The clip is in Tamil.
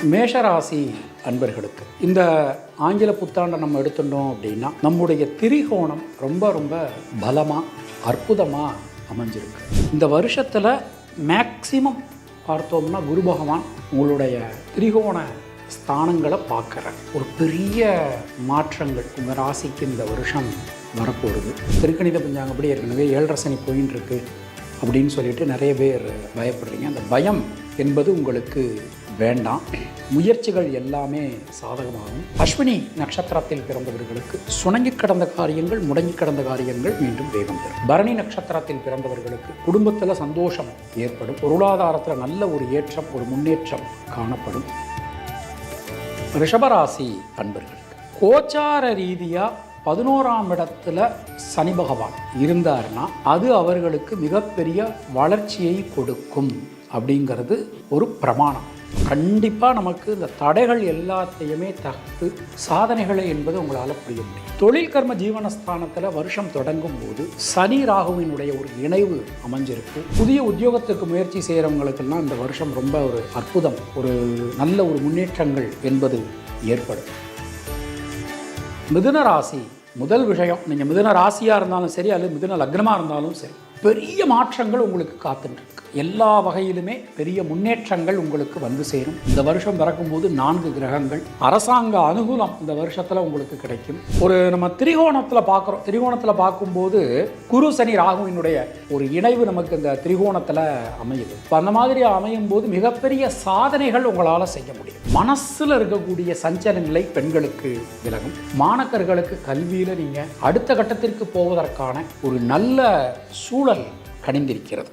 மேஷராசி அன்பர்களுக்கு இந்த ஆங்கில புத்தாண்டை நம்ம எடுத்துட்டோம் அப்படின்னா நம்முடைய திரிகோணம் ரொம்ப ரொம்ப பலமாக அற்புதமாக அமைஞ்சிருக்கு. இந்த வருஷத்தில் மேக்சிமம் பார்த்தோம்னா குரு பகவான் உங்களுடைய திரிகோண ஸ்தானங்களை பார்க்குற ஒரு பெரிய மாற்றங்கள் உங்கள் ராசிக்கு இந்த வருஷம் வரப்போகுது. திருக்கணித பஞ்சாங்கப்படி ஏற்கனவே 7.5 சனி போயின்னு இருக்கு அப்படின்னு சொல்லிட்டு நிறைய பேர் பயப்படுறீங்க. அந்த பயம் என்பது உங்களுக்கு வேண்டாம். முயற்சிகள் எல்லாமே சாதகமாகும். அஸ்வினி நட்சத்திரத்தில் பிறந்தவர்களுக்கு சுணங்கி கிடந்த காரியங்கள், முடங்கி கிடந்த காரியங்கள் மீண்டும் வேகம் பெறும். பரணி நட்சத்திரத்தில் பிறந்தவர்களுக்கு குடும்பத்தில் சந்தோஷம் ஏற்படும். பொருளாதாரத்தில் நல்ல ஒரு ஏற்றம், ஒரு முன்னேற்றம் காணப்படும். ரிஷபராசி அன்பர்களுக்கு கோச்சார ரீதியாக 11ஆம் இடத்துல சனி பகவான் இருந்தார்னா அது அவர்களுக்கு மிகப்பெரிய வளர்ச்சியை கொடுக்கும் அப்படிங்கிறது ஒரு பிரமாணம். கண்டிப்பாக நமக்கு இந்த தடைகள் எல்லாத்தையுமே தடுத்து சாதனைகளை என்பது உங்களால் புரிய முடியும். தொழில் கர்ம ஜீவனஸ்தானத்தில் வருஷம் தொடங்கும் போது சனி ராகுவினுடைய ஒரு இணைவு அமைஞ்சிருக்கு. புதிய உத்தியோகத்துக்கு முயற்சி செய்கிறவங்களுக்கெல்லாம் இந்த வருஷம் ரொம்ப ஒரு அற்புதம், ஒரு நல்ல ஒரு முன்னேற்றங்கள் என்பது ஏற்படும். மிதுன ராசி முதல் விஷயம், நீங்கள் மிதுன ராசியாக இருந்தாலும் சரி அல்லது மிதுன லக்னமாக இருந்தாலும் சரி, பெரிய மாற்றங்கள் உங்களுக்கு காத்துட்டு இருக்கு. எல்லா வகையிலுமே பெரிய முன்னேற்றங்கள் உங்களுக்கு வந்து சேரும். இந்த வருஷம் பிறக்கும்போது 4 கிரகங்கள் அரசாங்க அனுகூலம் இந்த வருஷத்தில் உங்களுக்கு கிடைக்கும். ஒரு நம்ம திரிகோணத்தில் பார்க்குறோம். திரிகோணத்தில் பார்க்கும்போது குரு சனி ராகுவினுடைய ஒரு இணைவு நமக்கு இந்த திரிகோணத்தில் அமையுது. இப்போ அந்த மாதிரி அமையும் போது மிகப்பெரிய சாதனைகள் உங்களால் செய்ய முடியும். மனசில் இருக்கக்கூடிய சஞ்சல நிலை பெண்களுக்கு விலகும். மாணக்கர்களுக்கு கல்வியில் நீங்கள் அடுத்த கட்டத்திற்கு போவதற்கான ஒரு நல்ல சூழல் கணிந்திருக்கிறது.